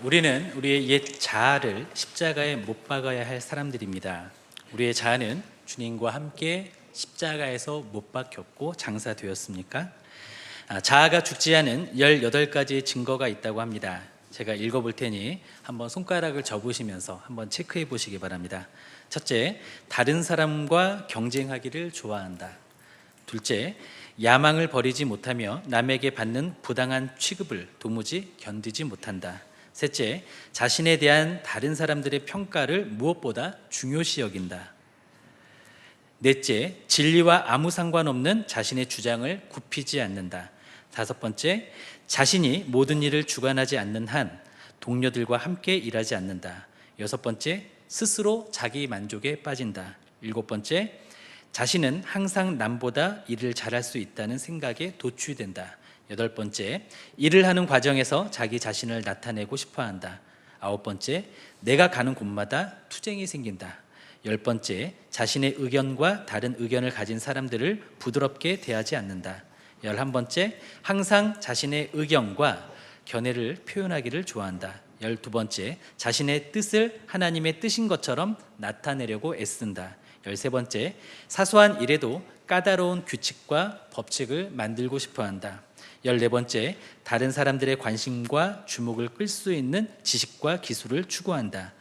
우리는 우리의 옛 자아를 십자가에 못 박아야 할 사람들입니다. 우리의 자아는 주님과 함께 십자가에서 못 박혔고 장사되었습니까? 자아가 죽지 않은 18가지의 증거가 있다고 합니다. 제가 읽어볼 테니 한번 손가락을 접으시면서 한번 체크해 보시기 바랍니다. 첫째, 다른 사람과 경쟁하기를 좋아한다. 둘째, 야망을 버리지 못하며 남에게 받는 부당한 취급을 도무지 견디지 못한다. 셋째, 자신에 대한 다른 사람들의 평가를 무엇보다 중요시 여긴다. 넷째, 진리와 아무 상관없는 자신의 주장을 굽히지 않는다. 다섯 번째, 자신이 모든 일을 주관하지 않는 한 동료들과 함께 일하지 않는다. 여섯 번째, 스스로 자기 만족에 빠진다. 일곱 번째, 자신은 항상 남보다 일을 잘할 수 있다는 생각에 도취된다. 여덟 번째, 일을 하는 과정에서 자기 자신을 나타내고 싶어한다. 아홉 번째, 내가 가는 곳마다 투쟁이 생긴다. 열 번째, 자신의 의견과 다른 의견을 가진 사람들을 부드럽게 대하지 않는다. 11번째, 항상 자신의 의견과 견해를 표현하기를 좋아한다. 12번째, 자신의 뜻을 하나님의 뜻인 것처럼 나타내려고 애쓴다. 13번째, 사소한 일에도 까다로운 규칙과 법칙을 만들고 싶어한다. 14번째, 다른 사람들의 관심과 주목을 끌 수 있는 지식과 기술을 추구한다.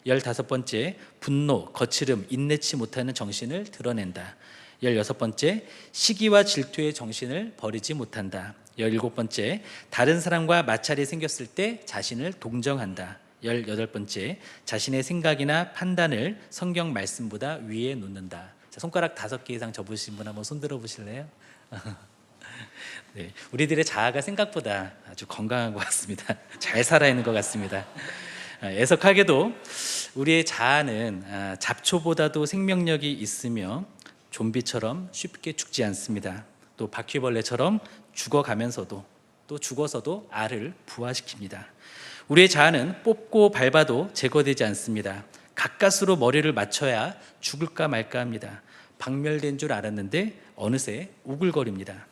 15번째, 분노, 거칠음, 인내치 못하는 정신을 드러낸다. 16번째, 시기와 질투의 정신을 버리지 못한다. 17번째, 다른 사람과 마찰이 생겼을 때 자신을 동정한다. 18번째, 자신의 생각이나 판단을 성경 말씀보다 위에 놓는다. 자, 손가락 5개 이상 접으신 분 한번 손 들어 보실래요? 네, 우리들의 자아가 생각보다 아주 건강한 것 같습니다. 잘 살아있는 것 같습니다. 애석하게도 우리의 자아는 잡초보다도 생명력이 있으며 좀비처럼 쉽게 죽지 않습니다. 또 바퀴벌레처럼 죽어가면서도 또 죽어서도 알을 부화시킵니다. 우리의 자아는 뽑고 밟아도 제거되지 않습니다. 가까스로 머리를 맞춰야 죽을까 말까 합니다. 박멸된 줄 알았는데 어느새 우글거립니다.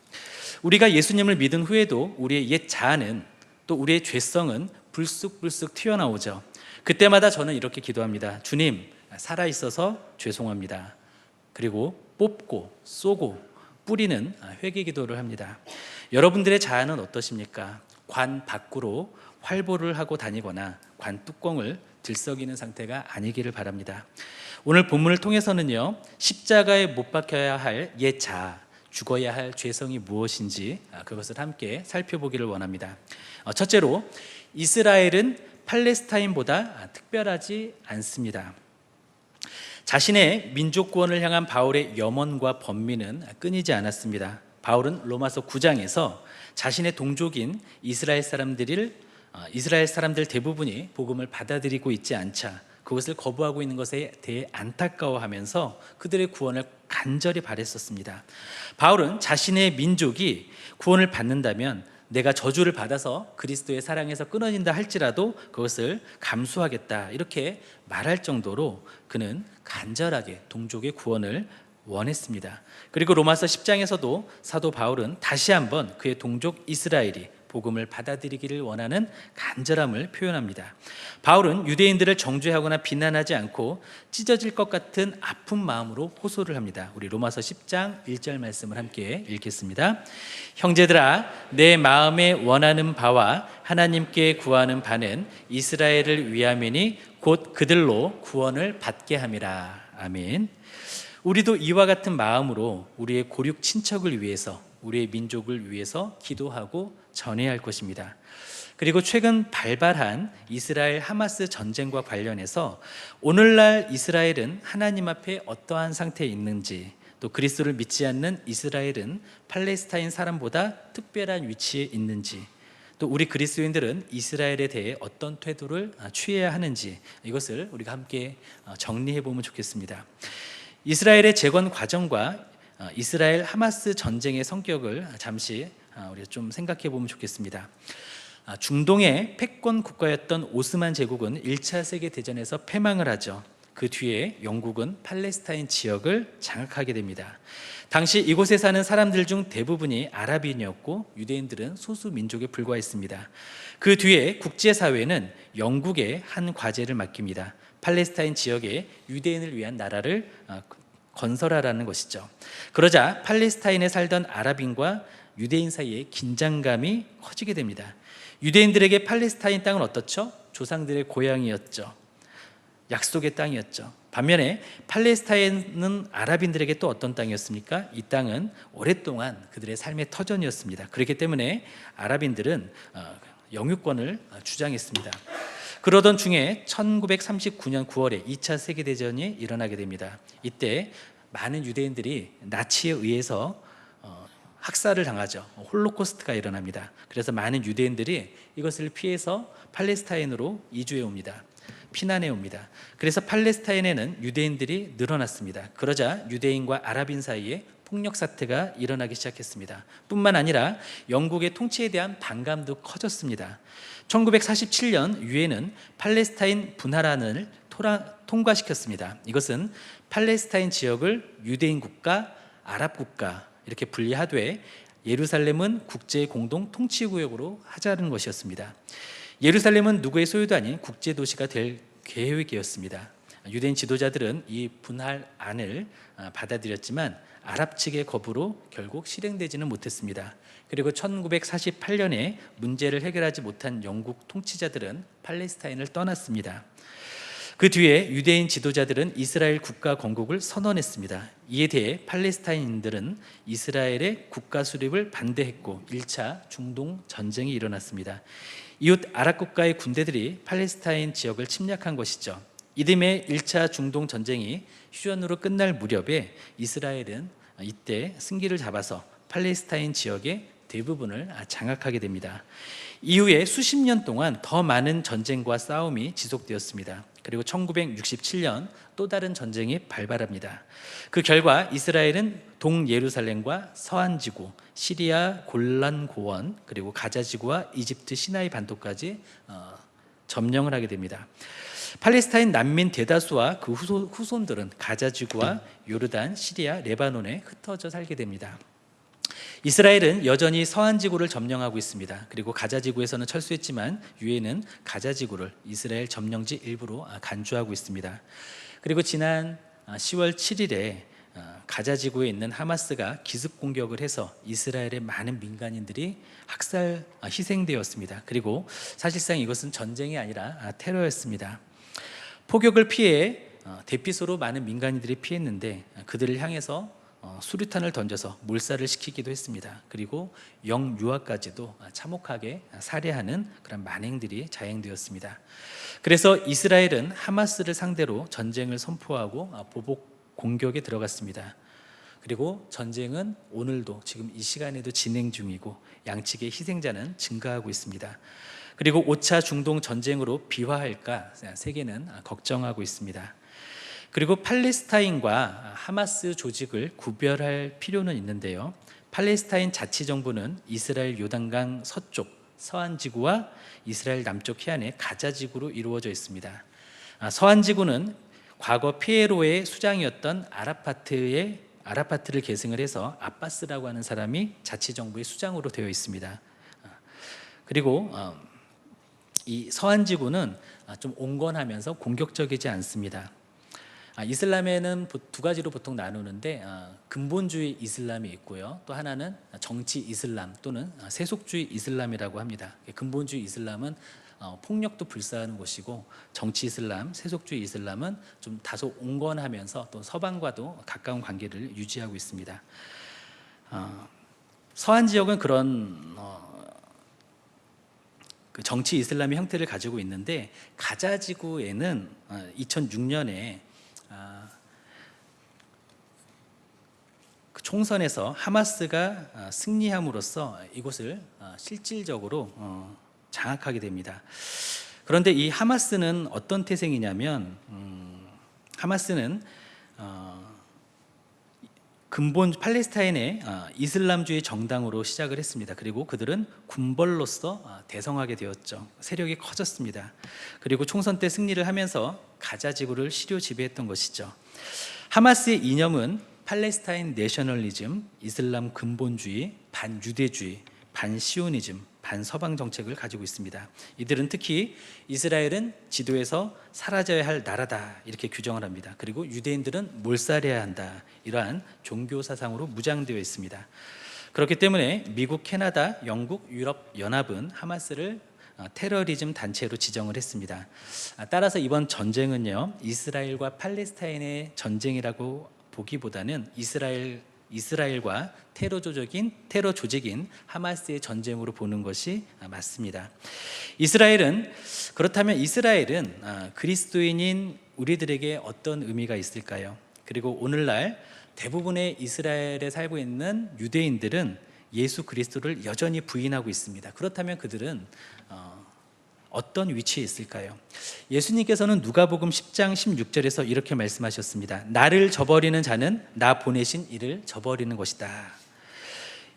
우리가 예수님을 믿은 후에도 우리의 옛 자아는 또 우리의 죄성은 불쑥불쑥 튀어나오죠. 그때마다 저는 이렇게 기도합니다. 주님, 살아있어서 죄송합니다. 그리고 뽑고 쏘고 뿌리는 회개 기도를 합니다. 여러분들의 자아는 어떠십니까? 관 밖으로 활보를 하고 다니거나 관 뚜껑을 들썩이는 상태가 아니기를 바랍니다. 오늘 본문을 통해서는요, 십자가에 못 박혀야 할 옛 자아, 죽어야 할 죄성이 무엇인지 그것을 함께 살펴보기를 원합니다. 첫째로, 이스라엘은 팔레스타인보다 특별하지 않습니다. 자신의 민족 구원을 향한 바울의 염원과 번민은 끊이지 않았습니다. 바울은 로마서 9장에서 자신의 동족인 이스라엘 사람들 대부분이 복음을 받아들이고 있지 않자 그것을 거부하고 있는 것에 대해 안타까워하면서 그들의 구원을 간절히 바랬었습니다. 바울은 자신의 민족이 구원을 받는다면 내가 저주를 받아서 그리스도의 사랑에서 끊어진다 할지라도 그것을 감수하겠다 이렇게 말할 정도로 그는 간절하게 동족의 구원을 원했습니다. 그리고 로마서 10장에서도 사도 바울은 다시 한번 그의 동족 이스라엘이 복음을 받아들이기를 원하는 간절함을 표현합니다. 바울은 유대인들을 정죄하거나 비난하지 않고 찢어질 것 같은 아픈 마음으로 호소를 합니다. 우리 로마서 10장 1절 말씀을 함께 읽겠습니다. 형제들아, 내 마음에 원하는 바와 하나님께 구하는 바는 이스라엘을 위함이니 곧 그들로 구원을 받게 함이라. 아멘. 우리도 이와 같은 마음으로 우리의 고륙 친척을 위해서 우리의 민족을 위해서 기도하고 전해야 할 것입니다. 그리고 최근 발발한 이스라엘 하마스 전쟁과 관련해서 오늘날 이스라엘은 하나님 앞에 어떠한 상태에 있는지, 또 그리스도를 믿지 않는 이스라엘은 팔레스타인 사람보다 특별한 위치에 있는지, 또 우리 그리스도인들은 이스라엘에 대해 어떤 태도를 취해야 하는지 이것을 우리가 함께 정리해 보면 좋겠습니다. 이스라엘의 재건 과정과 이스라엘 하마스 전쟁의 성격을 잠시 우리가 좀 생각해 보면 좋겠습니다. 중동의 패권 국가였던 오스만 제국은 1차 세계대전에서 패망을 하죠. 그 뒤에 영국은 팔레스타인 지역을 장악하게 됩니다. 당시 이곳에 사는 사람들 중 대부분이 아랍인이었고 유대인들은 소수 민족에 불과했습니다. 그 뒤에 국제사회는 영국에 한 과제를 맡깁니다. 팔레스타인 지역에 유대인을 위한 나라를 건설하라는 것이죠. 그러자 팔레스타인에 살던 아랍인과 유대인 사이에 긴장감이 커지게 됩니다. 유대인들에게 팔레스타인 땅은 어떻죠? 조상들의 고향이었죠. 약속의 땅이었죠. 반면에 팔레스타인은 아랍인들에게 또 어떤 땅이었습니까? 이 땅은 오랫동안 그들의 삶의 터전이었습니다. 그렇기 때문에 아랍인들은 영유권을 주장했습니다. 그러던 중에 1939년 9월에 2차 세계대전이 일어나게 됩니다. 이때 많은 유대인들이 나치에 의해서 학살을 당하죠. 홀로코스트가 일어납니다. 그래서 많은 유대인들이 이것을 피해서 팔레스타인으로 이주해 옵니다. 피난해 옵니다. 그래서 팔레스타인에는 유대인들이 늘어났습니다. 그러자 유대인과 아랍인 사이에 폭력 사태가 일어나기 시작했습니다. 뿐만 아니라 영국의 통치에 대한 반감도 커졌습니다. 1947년 유엔은 팔레스타인 분할안을 통과시켰습니다. 이것은 팔레스타인 지역을 유대인 국가, 아랍 국가 이렇게 분리하되 예루살렘은 국제 공동 통치 구역으로 하자는 것이었습니다. 예루살렘은 누구의 소유도 아닌 국제 도시가 될 계획이었습니다. 유대인 지도자들은 이 분할안을 받아들였지만 아랍 측의 거부로 결국 실행되지는 못했습니다. 그리고 1948년에 문제를 해결하지 못한 영국 통치자들은 팔레스타인을 떠났습니다. 그 뒤에 유대인 지도자들은 이스라엘 국가 건국을 선언했습니다. 이에 대해 팔레스타인인들은 이스라엘의 국가 수립을 반대했고 1차 중동 전쟁이 일어났습니다. 이웃 아랍 국가의 군대들이 팔레스타인 지역을 침략한 것이죠. 이듬해 1차 중동 전쟁이 휴전으로 끝날 무렵에 이스라엘은 이때 승기를 잡아서 팔레스타인 지역의 대부분을 장악하게 됩니다. 이후에 수십 년 동안 더 많은 전쟁과 싸움이 지속되었습니다. 그리고 1967년 또 다른 전쟁이 발발합니다. 그 결과 이스라엘은 동예루살렘과 서안지구, 시리아 골란 고원, 그리고 가자지구와 이집트 시나이 반도까지 점령을 하게 됩니다. 팔레스타인 난민 대다수와 그 후손들은 가자지구와 요르단, 시리아, 레바논에 흩어져 살게 됩니다. 이스라엘은 여전히 서안지구를 점령하고 있습니다. 그리고 가자지구에서는 철수했지만 유엔은 가자지구를 이스라엘 점령지 일부로 간주하고 있습니다. 그리고 지난 10월 7일에 가자지구에 있는 하마스가 기습 공격을 해서 이스라엘의 많은 민간인들이 희생되었습니다. 그리고 사실상 이것은 전쟁이 아니라 테러였습니다. 포격을 피해 대피소로 많은 민간인들이 피했는데 그들을 향해서 수류탄을 던져서 몰살을 시키기도 했습니다. 그리고 영유아까지도 참혹하게 살해하는 그런 만행들이 자행되었습니다. 그래서 이스라엘은 하마스를 상대로 전쟁을 선포하고 보복 공격에 들어갔습니다. 그리고 전쟁은 오늘도 지금 이 시간에도 진행 중이고 양측의 희생자는 증가하고 있습니다. 그리고 5차 중동 전쟁으로 비화할까 세계는 걱정하고 있습니다. 그리고 팔레스타인과 하마스 조직을 구별할 필요는 있는데요. 팔레스타인 자치정부는 이스라엘 요단강 서쪽 서안지구와 이스라엘 남쪽 해안의 가자지구로 이루어져 있습니다. 서안지구는 과거 피에로의 수장이었던 아라파트를 계승을 해서 아바스라고 하는 사람이 자치정부의 수장으로 되어 있습니다. 그리고 이 서안지구는 좀 온건하면서 공격적이지 않습니다. 이슬람에는 두 가지로 보통 나누는데 근본주의 이슬람이 있고요. 또 하나는 정치 이슬람 또는 세속주의 이슬람이라고 합니다. 근본주의 이슬람은 폭력도 불사하는 것이고 정치 이슬람, 세속주의 이슬람은 좀 다소 온건하면서 또 서방과도 가까운 관계를 유지하고 있습니다. 서한 지역은 그런 그 정치 이슬람의 형태를 가지고 있는데 가자지구에는 2006년에 그 총선에서 하마스가 승리함으로써 이곳을 실질적으로 장악하게 됩니다. 그런데 이 하마스는 어떤 태생이냐면 하마스는 근본 팔레스타인의 이슬람주의 정당으로 시작을 했습니다. 그리고 그들은 군벌로서 대성하게 되었죠. 세력이 커졌습니다. 그리고 총선 때 승리를 하면서 가자지구를 시료 지배했던 것이죠. 하마스의 이념은 팔레스타인 내셔널리즘, 이슬람 근본주의, 반유대주의, 반시오니즘, 반서방 정책을 가지고 있습니다. 이들은 특히 이스라엘은 지도에서 사라져야 할 나라다 이렇게 규정을 합니다. 그리고 유대인들은 몰살해야 한다, 이러한 종교 사상으로 무장되어 있습니다. 그렇기 때문에 미국, 캐나다, 영국, 유럽 연합은 하마스를 테러리즘 단체로 지정을 했습니다. 따라서 이번 전쟁은요, 이스라엘과 팔레스타인의 전쟁이라고 보기보다는 이스라엘과 테러 조직인 하마스의 전쟁으로 보는 것이 맞습니다. 그렇다면 이스라엘은 그리스도인인 우리들에게 어떤 의미가 있을까요? 그리고 오늘날 대부분의 이스라엘에 살고 있는 유대인들은 예수 그리스도를 여전히 부인하고 있습니다. 그렇다면 그들은 어떤 위치에 있을까요? 예수님께서는 누가복음 10장 16절에서 이렇게 말씀하셨습니다. 나를 저버리는 자는 나 보내신 이를 저버리는 것이다.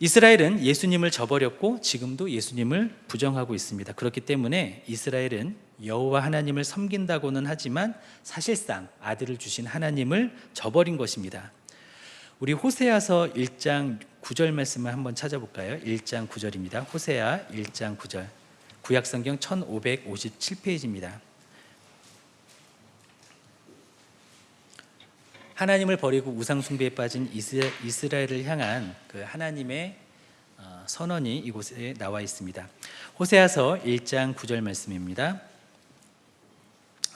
이스라엘은 예수님을 저버렸고 지금도 예수님을 부정하고 있습니다. 그렇기 때문에 이스라엘은 여호와 하나님을 섬긴다고는 하지만 사실상 아들을 주신 하나님을 저버린 것입니다. 우리 호세아서 1장 9절 말씀을 한번 찾아볼까요? 1장 9절입니다. 호세아 1장 9절. 구약성경 1557페이지입니다. 하나님을 버리고 우상 숭배에 빠진 이스라엘을 향한 그 하나님의 선언이 이곳에 나와 있습니다. 호세아서 1장 9절 말씀입니다.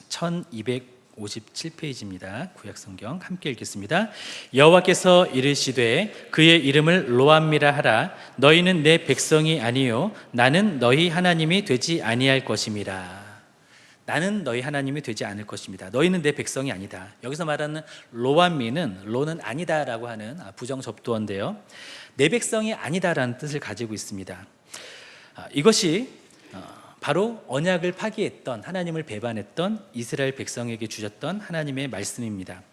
1257페이지입니다. 구약성경 함께 읽겠습니다. 여호와께서 이르시되 그의 이름을 로암미라 하라. 너희는 내 백성이 아니요 나는 너희 하나님이 되지 아니할 것임이라. 나는 너희 하나님이 되지 않을 것입니다. 너희는 내 백성이 아니다. 여기서 말하는 로암미는 로는 아니다라고 하는 부정접두어인데요, 내 백성이 아니다라는 뜻을 가지고 있습니다. 이것이 바로 언약을 파기했던, 하나님을 배반했던 이스라엘 백성에게 주셨던 하나님의 말씀입니다.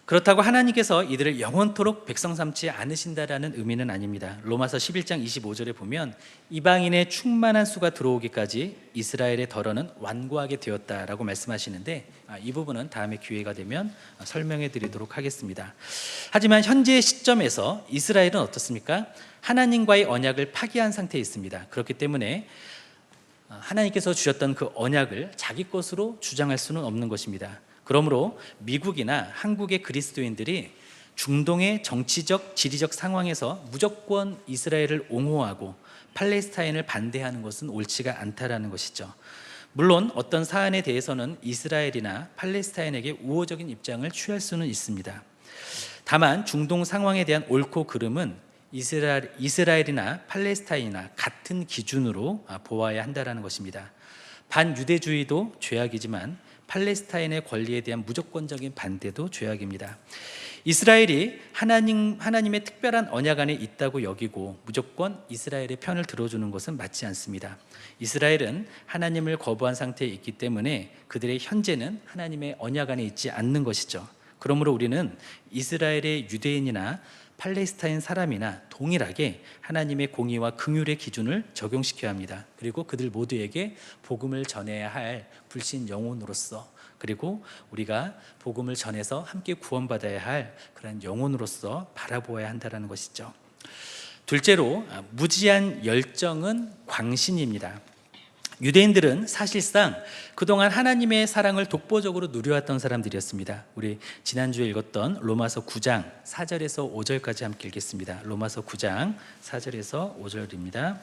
그렇다고 하나님께서 이들을 영원토록 백성 삼지 않으신다라는 의미는 아닙니다. 로마서 11장 25절에 보면 이방인의 충만한 수가 들어오기까지 이스라엘의 덜어는 완고하게 되었다라고 말씀하시는데, 이 부분은 다음에 기회가 되면 설명해 드리도록 하겠습니다. 하지만 현재 시점에서 이스라엘은 어떻습니까? 하나님과의 언약을 파기한 상태에 있습니다. 그렇기 때문에 하나님께서 주셨던 그 언약을 자기 것으로 주장할 수는 없는 것입니다. 그러므로 미국이나 한국의 그리스도인들이 중동의 정치적, 지리적 상황에서 무조건 이스라엘을 옹호하고 팔레스타인을 반대하는 것은 옳지가 않다라는 것이죠. 물론 어떤 사안에 대해서는 이스라엘이나 팔레스타인에게 우호적인 입장을 취할 수는 있습니다. 다만 중동 상황에 대한 옳고 그름은 이스라엘이나 팔레스타인이나 같은 기준으로 보아야 한다는 것입니다. 반유대주의도 죄악이지만 팔레스타인의 권리에 대한 무조건적인 반대도 죄악입니다. 이스라엘이 하나님의 특별한 언약 안에 있다고 여기고 무조건 이스라엘의 편을 들어주는 것은 맞지 않습니다. 이스라엘은 하나님을 거부한 상태에 있기 때문에 그들의 현재는 하나님의 언약 안에 있지 않는 것이죠. 그러므로 우리는 이스라엘의 유대인이나 팔레스타인 사람이나 동일하게 하나님의 공의와 긍휼의 기준을 적용시켜야 합니다. 그리고 그들 모두에게 복음을 전해야 할 불신 영혼으로서, 그리고 우리가 복음을 전해서 함께 구원받아야 할 그런 영혼으로서 바라보아야 한다는 것이죠. 둘째로, 무지한 열정은 광신입니다. 유대인들은 사실상 그동안 하나님의 사랑을 독보적으로 누려왔던 사람들이었습니다. 우리 지난주에 읽었던 로마서 9장 4절에서 5절까지 함께 읽겠습니다. 로마서 9장 4절에서 5절입니다.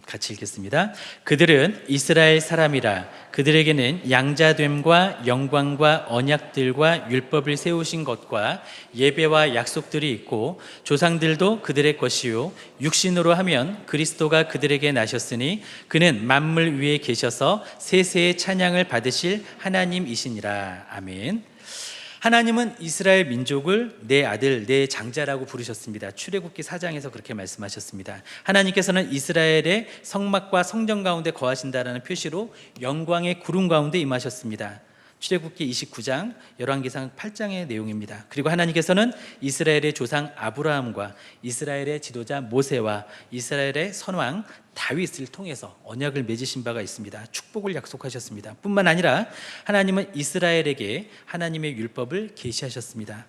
같이 읽겠습니다. 그들은 이스라엘 사람이라 그들에게는 양자됨과 영광과 언약들과 율법을 세우신 것과 예배와 약속들이 있고 조상들도 그들의 것이요 육신으로 하면 그리스도가 그들에게 나셨으니 그는 만물 위에 계셔서 세세의 찬양을 받으실 하나님이시니라. 아멘. 하나님은 이스라엘 민족을 내 아들, 내 장자라고 부르셨습니다. 출애굽기 4장에서 그렇게 말씀하셨습니다. 하나님께서는 이스라엘의 성막과 성전 가운데 거하신다라는 표시로 영광의 구름 가운데 임하셨습니다. 출애굽기 29장, 열왕기상 8장의 내용입니다. 그리고 하나님께서는 이스라엘의 조상 아브라함과 이스라엘의 지도자 모세와 이스라엘의 선왕 다윗을 통해서 언약을 맺으신 바가 있습니다. 축복을 약속하셨습니다. 뿐만 아니라 하나님은 이스라엘에게 하나님의 율법을 계시하셨습니다.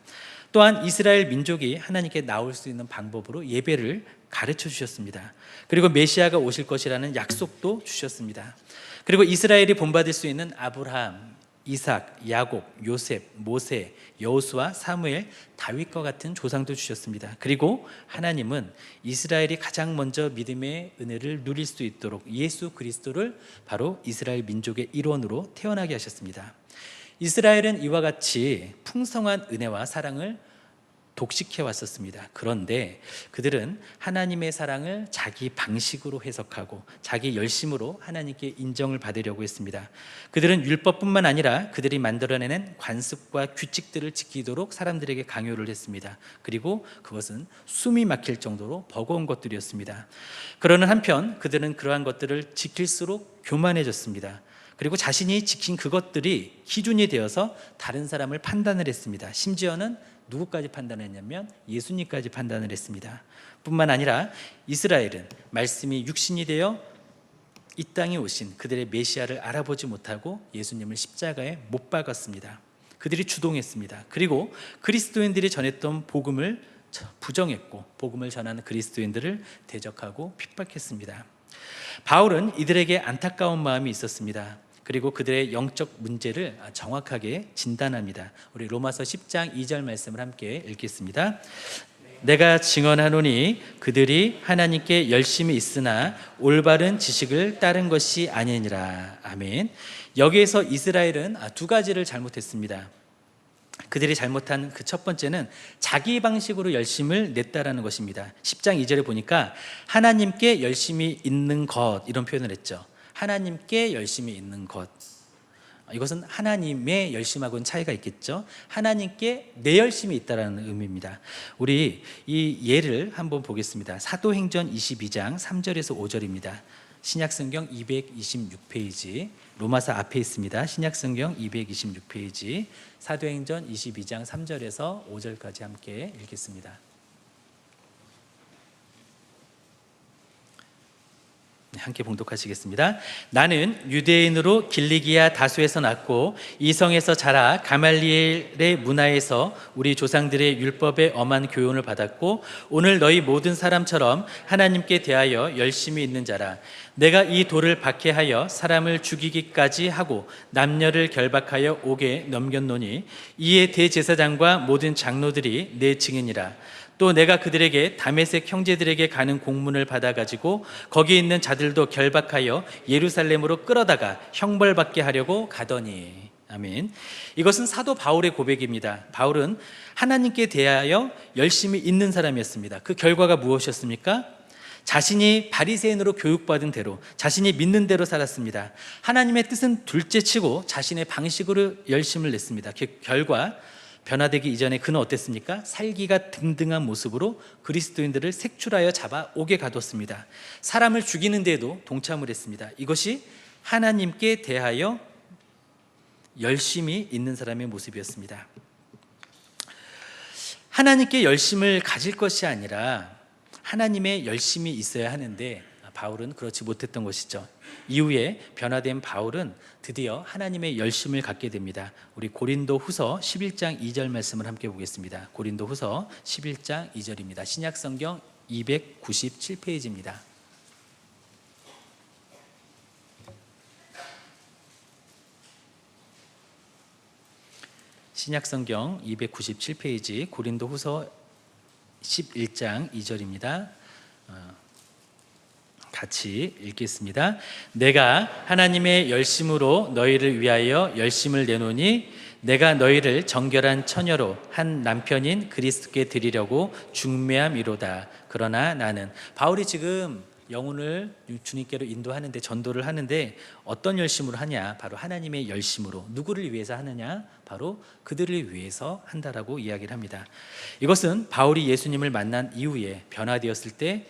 또한 이스라엘 민족이 하나님께 나올 수 있는 방법으로 예배를 가르쳐 주셨습니다. 그리고 메시아가 오실 것이라는 약속도 주셨습니다. 그리고 이스라엘이 본받을 수 있는 아브라함, 이삭, 야곱, 요셉, 모세, 여호수아, 사무엘, 다윗과 같은 조상도 주셨습니다. 그리고 하나님은 이스라엘이 가장 먼저 믿음의 은혜를 누릴 수 있도록 예수 그리스도를 바로 이스라엘 민족의 일원으로 태어나게 하셨습니다. 이스라엘은 이와 같이 풍성한 은혜와 사랑을 독식해 왔었습니다. 그런데 그들은 하나님의 사랑을 자기 방식으로 해석하고 자기 열심으로 하나님께 인정을 받으려고 했습니다. 그들은 율법뿐만 아니라 그들이 만들어내는 관습과 규칙들을 지키도록 사람들에게 강요를 했습니다. 그리고 그것은 숨이 막힐 정도로 버거운 것들이었습니다. 그러는 한편 그들은 그러한 것들을 지킬수록 교만해졌습니다. 그리고 자신이 지킨 그것들이 기준이 되어서 다른 사람을 판단을 했습니다. 심지어는 누구까지 판단했냐면 예수님까지 판단을 했습니다. 뿐만 아니라 이스라엘은 말씀이 육신이 되어 이 땅에 오신 그들의 메시아를 알아보지 못하고 예수님을 십자가에 못 박았습니다. 그들이 주동했습니다. 그리고 그리스도인들이 전했던 복음을 부정했고 복음을 전하는 그리스도인들을 대적하고 핍박했습니다. 바울은 이들에게 안타까운 마음이 있었습니다. 그리고 그들의 영적 문제를 정확하게 진단합니다. 우리 로마서 10장 2절 말씀을 함께 읽겠습니다. 내가 증언하노니 그들이 하나님께 열심히 있으나 올바른 지식을 따른 것이 아니니라. 아멘. 여기에서 이스라엘은 두 가지를 잘못했습니다. 그들이 잘못한 그 첫 번째는 자기 방식으로 열심을 냈다라는 것입니다. 10장 2절에 보니까 하나님께 열심히 있는 것 이런 표현을 했죠. 하나님께 열심히 있는 것. 이것은 하나님의 열심하고는 차이가 있겠죠. 하나님께 내 열심이 있다라는 의미입니다. 우리 이 예를 한번 보겠습니다. 사도행전 22장 3절에서 5절입니다. 신약성경 226페이지, 로마서 앞에 있습니다. 신약성경 226페이지, 사도행전 22장 3절에서 5절까지 함께 읽겠습니다. 함께 봉독하시겠습니다. 나는 유대인으로 길리기아 다수에서 났고 이성에서 자라 가말리엘의 문화에서 우리 조상들의 율법의 엄한 교훈을 받았고 오늘 너희 모든 사람처럼 하나님께 대하여 열심히 있는 자라. 내가 이 돌을 박해하여 사람을 죽이기까지 하고 남녀를 결박하여 옥에 넘겼노니 이에 대제사장과 모든 장로들이 내 증인이라. 또 내가 그들에게 다메섹 형제들에게 가는 공문을 받아가지고 거기 있는 자들도 결박하여 예루살렘으로 끌어다가 형벌받게 하려고 가더니. 아멘. 이것은 사도 바울의 고백입니다. 바울은 하나님께 대하여 열심히 있는 사람이었습니다. 그 결과가 무엇이었습니까? 자신이 바리새인으로 교육받은 대로 자신이 믿는 대로 살았습니다. 하나님의 뜻은 둘째치고 자신의 방식으로 열심을 냈습니다. 그 결과 변화되기 이전에 그는 어땠습니까? 살기가 등등한 모습으로 그리스도인들을 색출하여 잡아 옥에 가뒀습니다. 사람을 죽이는 데에도 동참을 했습니다. 이것이 하나님께 대하여 열심히 있는 사람의 모습이었습니다. 하나님께 열심을 가질 것이 아니라 하나님의 열심이 있어야 하는데 바울은 그렇지 못했던 것이죠. 이후에 변화된 바울은 드디어 하나님의 열심을 갖게 됩니다. 우리 고린도 후서 11장 2절 말씀을 함께 보겠습니다. 고린도 후서 11장 2절입니다. 신약성경 297페이지입니다. 신약성경 297페이지 고린도 후서 11장 2절입니다. 같이 읽겠습니다. 내가 하나님의 열심으로 너희를 위하여 열심을 내노니 내가 너희를 정결한 처녀로 한 남편인 그리스도께 드리려고 중매함이로다. 그러나 나는 바울이 지금 영혼을 주님께로 인도하는데 전도를 하는데 어떤 열심으로 하냐? 바로 하나님의 열심으로. 누구를 위해서 하느냐? 바로 그들을 위해서 한다라고 이야기를 합니다. 이것은 바울이 예수님을 만난 이후에 변화되었을 때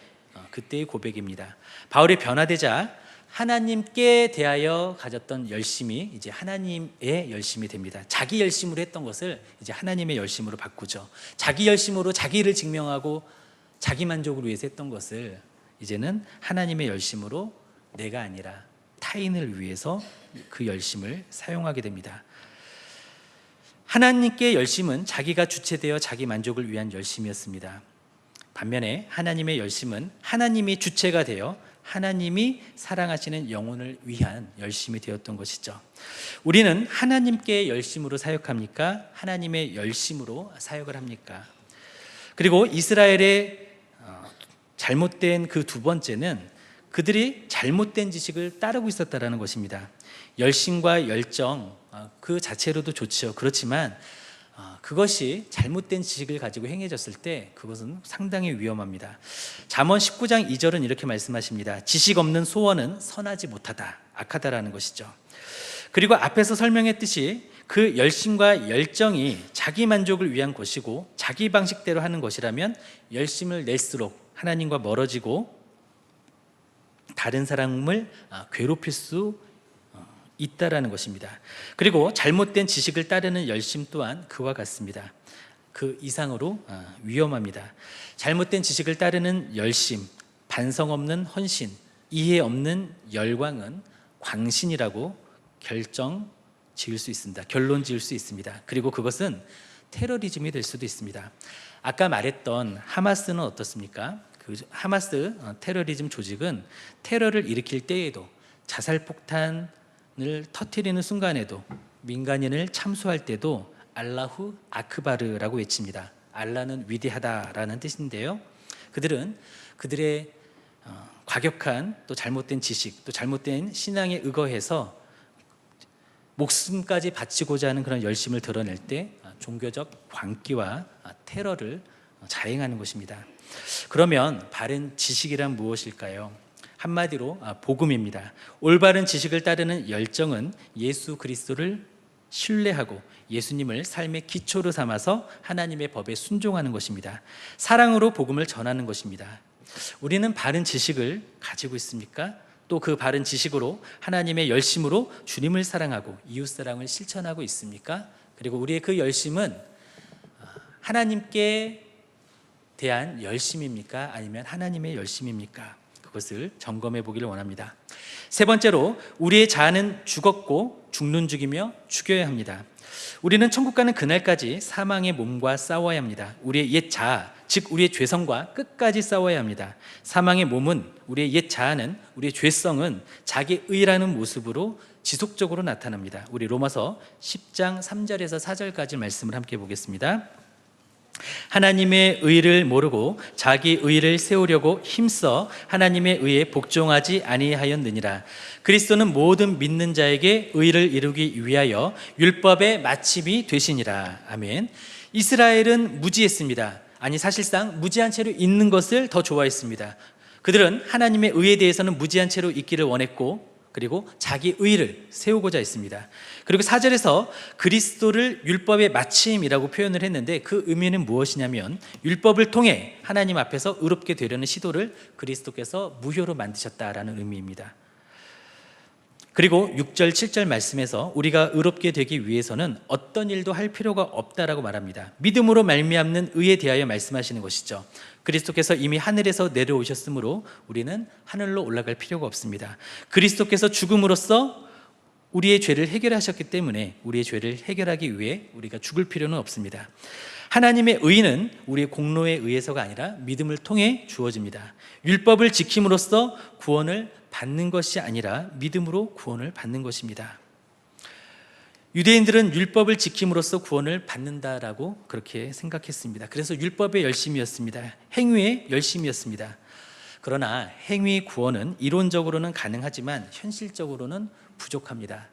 그때의 고백입니다. 바울이 변화되자 하나님께 대하여 가졌던 열심이 이제 하나님의 열심이 됩니다. 자기 열심으로 했던 것을 이제 하나님의 열심으로 바꾸죠. 자기 열심으로 자기를 증명하고 자기 만족을 위해서 했던 것을 이제는 하나님의 열심으로 내가 아니라 타인을 위해서 그 열심을 사용하게 됩니다. 하나님께 열심은 자기가 주체되어 자기 만족을 위한 열심이었습니다. 반면에 하나님의 열심은 하나님이 주체가 되어 하나님이 사랑하시는 영혼을 위한 열심이 되었던 것이죠. 우리는 하나님께 열심으로 사역합니까? 하나님의 열심으로 사역을 합니까? 그리고 이스라엘의 잘못된 그 두 번째는 그들이 잘못된 지식을 따르고 있었다는 것입니다. 열심과 열정 그 자체로도 좋죠. 그렇지만 그것이 잘못된 지식을 가지고 행해졌을 때 그것은 상당히 위험합니다. 잠언 19장 2절은 이렇게 말씀하십니다. 지식 없는 소원은 선하지 못하다, 악하다라는 것이죠. 그리고 앞에서 설명했듯이 그 열심과 열정이 자기 만족을 위한 것이고 자기 방식대로 하는 것이라면 열심을 낼수록 하나님과 멀어지고 다른 사람을 괴롭힐 수 있다라는 것입니다. 그리고 잘못된 지식을 따르는 열심 또한 그와 같습니다. 그 이상으로 위험합니다. 잘못된 지식을 따르는 열심, 반성 없는 헌신, 이해 없는 열광은 광신이라고 결론 지을 수 있습니다. 그리고 그것은 테러리즘이 될 수도 있습니다. 아까 말했던 하마스는 어떻습니까? 그 하마스 테러리즘 조직은 테러를 일으킬 때에도 자살폭탄을 터뜨리는 순간에도 민간인을 참수할 때도 알라후 아크바르라고 외칩니다. 알라는 위대하다라는 뜻인데요. 그들은 그들의 과격한 또 잘못된 지식 또 잘못된 신앙에 의거해서 목숨까지 바치고자 하는 그런 열심을 드러낼 때 종교적 광기와 테러를 자행하는 것입니다. 그러면 바른 지식이란 무엇일까요? 한마디로 복음입니다. 올바른 지식을 따르는 열정은 예수 그리스도를 신뢰하고 예수님을 삶의 기초로 삼아서 하나님의 법에 순종하는 것입니다. 사랑으로 복음을 전하는 것입니다. 우리는 바른 지식을 가지고 있습니까? 또 그 바른 지식으로 하나님의 열심으로 주님을 사랑하고 이웃사랑을 실천하고 있습니까? 그리고 우리의 그 열심은 하나님께 대한 열심입니까? 아니면 하나님의 열심입니까? 그것을 점검해 보기를 원합니다. 세 번째로 우리의 자아는 죽었고 죽는 죽이며 죽여야 합니다. 우리는 천국 가는 그날까지 사망의 몸과 싸워야 합니다. 우리의 옛 자아, 즉 우리의 죄성과 끝까지 싸워야 합니다. 사망의 몸은 우리의 옛 자아는 우리의 죄성은 자기 의라는 모습으로 지속적으로 나타납니다. 우리 로마서 10장 3절에서 4절까지 말씀을 함께 보겠습니다. 하나님의 의를 모르고 자기 의를 세우려고 힘써 하나님의 의에 복종하지 아니하였느니라. 그리스도는 모든 믿는 자에게 의를 이루기 위하여 율법의 마침이 되시니라. 아멘. 이스라엘은 무지했습니다. 아니 사실상 무지한 채로 있는 것을 더 좋아했습니다. 그들은 하나님의 의에 대해서는 무지한 채로 있기를 원했고 그리고 자기 의를 세우고자 했습니다. 그리고 4절에서 그리스도를 율법의 마침이라고 표현을 했는데 그 의미는 무엇이냐면 율법을 통해 하나님 앞에서 의롭게 되려는 시도를 그리스도께서 무효로 만드셨다라는 의미입니다. 그리고 6절 7절 말씀에서 우리가 의롭게 되기 위해서는 어떤 일도 할 필요가 없다라고 말합니다. 믿음으로 말미암는 의에 대하여 말씀하시는 것이죠. 그리스도께서 이미 하늘에서 내려오셨으므로 우리는 하늘로 올라갈 필요가 없습니다. 그리스도께서 죽음으로써 우리의 죄를 해결하셨기 때문에 우리의 죄를 해결하기 위해 우리가 죽을 필요는 없습니다. 하나님의 의는 우리의 공로에 의해서가 아니라 믿음을 통해 주어집니다. 율법을 지킴으로써 구원을 받는 것이 아니라 믿음으로 구원을 받는 것입니다. 유대인들은 율법을 지킴으로써 구원을 받는다라고 그렇게 생각했습니다. 그래서 율법의 열심이었습니다. 행위의 열심이었습니다. 그러나 행위 구원은 이론적으로는 가능하지만 현실적으로는 부족합니다.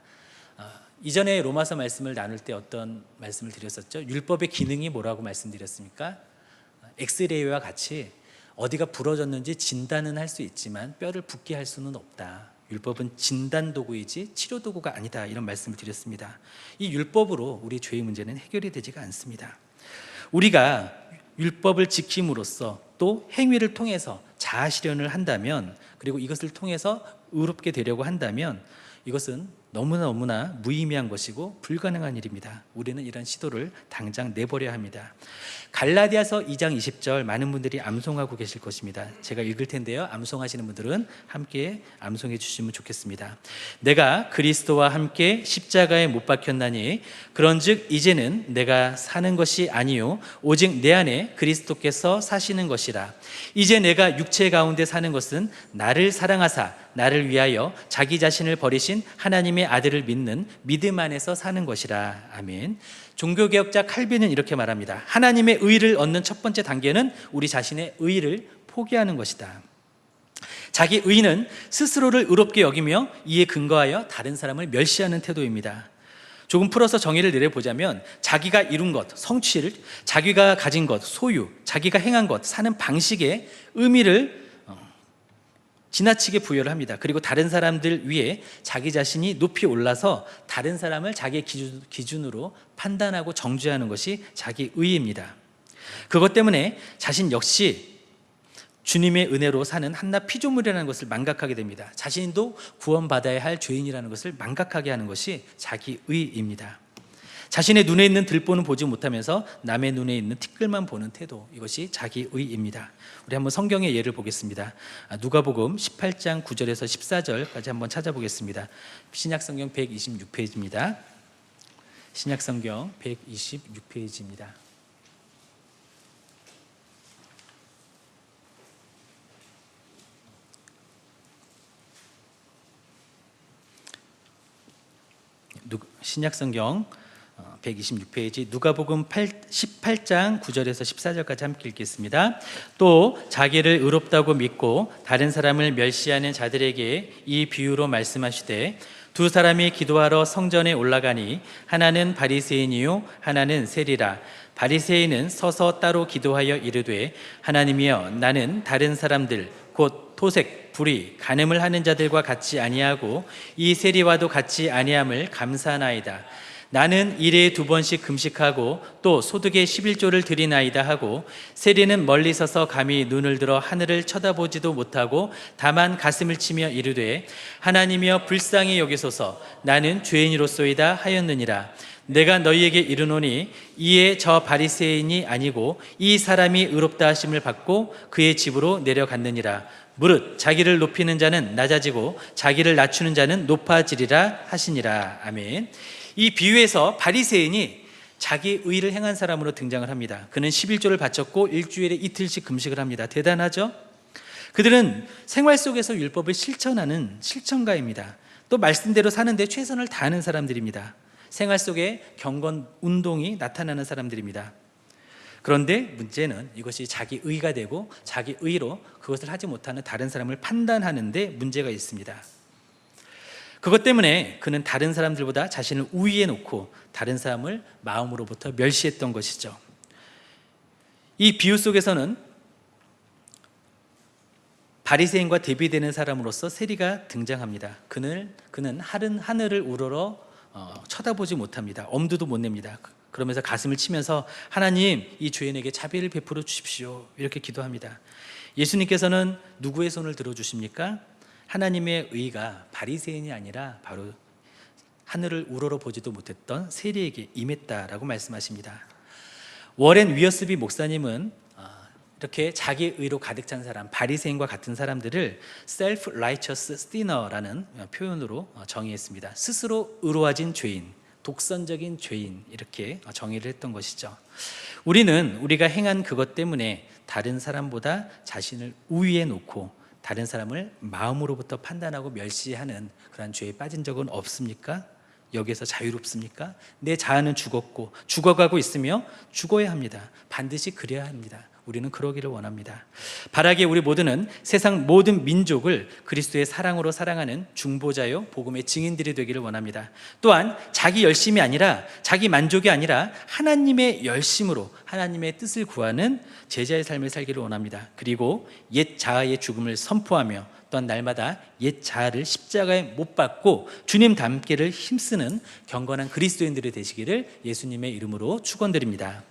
이전에 로마서 말씀을 나눌 때 어떤 말씀을 드렸었죠? 율법의 기능이 뭐라고 말씀드렸습니까? 엑스레이와 같이 어디가 부러졌는지 진단은 할 수 있지만 뼈를 붓게 할 수는 없다. 율법은 진단 도구이지 치료 도구가 아니다. 이런 말씀을 드렸습니다. 이 율법으로 우리 죄의 문제는 해결이 되지가 않습니다. 우리가 율법을 지킴으로써 또 행위를 통해서 자아 실현을 한다면 그리고 이것을 통해서 의롭게 되려고 한다면 이것은 너무나 무의미한 것이고 불가능한 일입니다. 우리는 이런 시도를 당장 내버려야 합니다. 갈라디아서 2장 20절 많은 분들이 암송하고 계실 것입니다. 제가 읽을 텐데요. 암송하시는 분들은 함께 암송해 주시면 좋겠습니다. 내가 그리스도와 함께 십자가에 못 박혔나니 그런즉 이제는 내가 사는 것이 아니요 오직 내 안에 그리스도께서 사시는 것이라. 이제 내가 육체 가운데 사는 것은 나를 사랑하사 나를 위하여 자기 자신을 버리신 하나님의 아들을 믿는 믿음 안에서 사는 것이라. 아멘. 종교개혁자 칼빈은 이렇게 말합니다. 하나님의 의를 얻는 첫 번째 단계는 우리 자신의 의를 포기하는 것이다. 자기 의는 스스로를 의롭게 여기며 이에 근거하여 다른 사람을 멸시하는 태도입니다. 조금 풀어서 정의를 내려보자면 자기가 이룬 것, 성취를, 자기가 가진 것, 소유, 자기가 행한 것, 사는 방식에 의미를 지나치게 부여를 합니다. 그리고 다른 사람들 위에 자기 자신이 높이 올라서 다른 사람을 자기의 기준으로 판단하고 정죄하는 것이 자기 의입니다. 그것 때문에 자신 역시 주님의 은혜로 사는 한낱 피조물이라는 것을 망각하게 됩니다. 자신도 구원받아야 할 죄인이라는 것을 망각하게 하는 것이 자기 의입니다. 자신의 눈에 있는 들보는 보지 못하면서 남의 눈에 있는 티끌만 보는 태도, 이것이 자기의입니다. 우리 한번 성경의 예를 보겠습니다. 누가복음 18장 9절에서 14절까지 한번 찾아보겠습니다. 신약성경 126페이지입니다. 신약성경 126페이지입니다. 신약성경 126페이지 누가복음 18장 9절에서 14절까지 함께 읽겠습니다. 또 자기를 의롭다고 믿고 다른 사람을 멸시하는 자들에게 이 비유로 말씀하시되 두 사람이 기도하러 성전에 올라가니 하나는 바리새인이요 하나는 세리라. 바리새인은 서서 따로 기도하여 이르되 하나님이여 나는 다른 사람들 곧 토색, 불의, 간음을 하는 자들과 같이 아니하고 이 세리와도 같이 아니함을 감사하나이다. 나는 일에 2번씩 금식하고 또 소득의 11조를 드리나이다 하고 세리는 멀리 서서 감히 눈을 들어 하늘을 쳐다보지도 못하고 다만 가슴을 치며 이르되 하나님이여 불쌍히 여기소서 나는 죄인이로소이다 하였느니라. 내가 너희에게 이르노니 이에 저 바리새인이 아니고 이 사람이 의롭다 하심을 받고 그의 집으로 내려갔느니라. 무릇 자기를 높이는 자는 낮아지고 자기를 낮추는 자는 높아지리라 하시니라. 아멘. 이 비유에서 바리새인이 자기 의를 행한 사람으로 등장을 합니다. 그는 11조를 바쳤고 일주일에 이틀씩 금식을 합니다. 대단하죠? 그들은 생활 속에서 율법을 실천하는 실천가입니다. 또 말씀대로 사는데 최선을 다하는 사람들입니다. 생활 속에 경건 운동이 나타나는 사람들입니다. 그런데 문제는 이것이 자기 의가 되고 자기 의로 그것을 하지 못하는 다른 사람을 판단하는 데 문제가 있습니다. 그것 때문에 그는 다른 사람들보다 자신을 우위에 놓고 다른 사람을 마음으로부터 멸시했던 것이죠. 이 비유 속에서는 바리새인과 대비되는 사람으로서 세리가 등장합니다. 그는 하늘을 우러러 쳐다보지 못합니다. 엄두도 못 냅니다. 그러면서 가슴을 치면서 하나님 이 죄인에게 자비를 베풀어 주십시오 이렇게 기도합니다. 예수님께서는 누구의 손을 들어주십니까? 하나님의 의가 바리새인이 아니라 바로 하늘을 우러러 보지도 못했던 세리에게 임했다라고 말씀하십니다. 워렌 위어스비 목사님은 이렇게 자기 의로 가득 찬 사람, 바리새인과 같은 사람들을 self-righteous sinner라는 표현으로 정의했습니다. 스스로 의로워진 죄인, 독선적인 죄인 이렇게 정의를 했던 것이죠. 우리는 우리가 행한 그것 때문에 다른 사람보다 자신을 우위에 놓고 다른 사람을 마음으로부터 판단하고 멸시하는 그런 죄에 빠진 적은 없습니까? 여기에서 자유롭습니까? 내 자아는 죽었고 죽어가고 있으며 죽어야 합니다. 반드시 그래야 합니다. 우리는 그러기를 원합니다. 바라기에 우리 모두는 세상 모든 민족을 그리스도의 사랑으로 사랑하는 중보자요 복음의 증인들이 되기를 원합니다. 또한 자기 열심이 아니라 자기 만족이 아니라 하나님의 열심으로 하나님의 뜻을 구하는 제자의 삶을 살기를 원합니다. 그리고 옛 자아의 죽음을 선포하며 또한 날마다 옛 자아를 십자가에 못 박고 주님 닮기를 힘쓰는 경건한 그리스도인들이 되시기를 예수님의 이름으로 축원드립니다.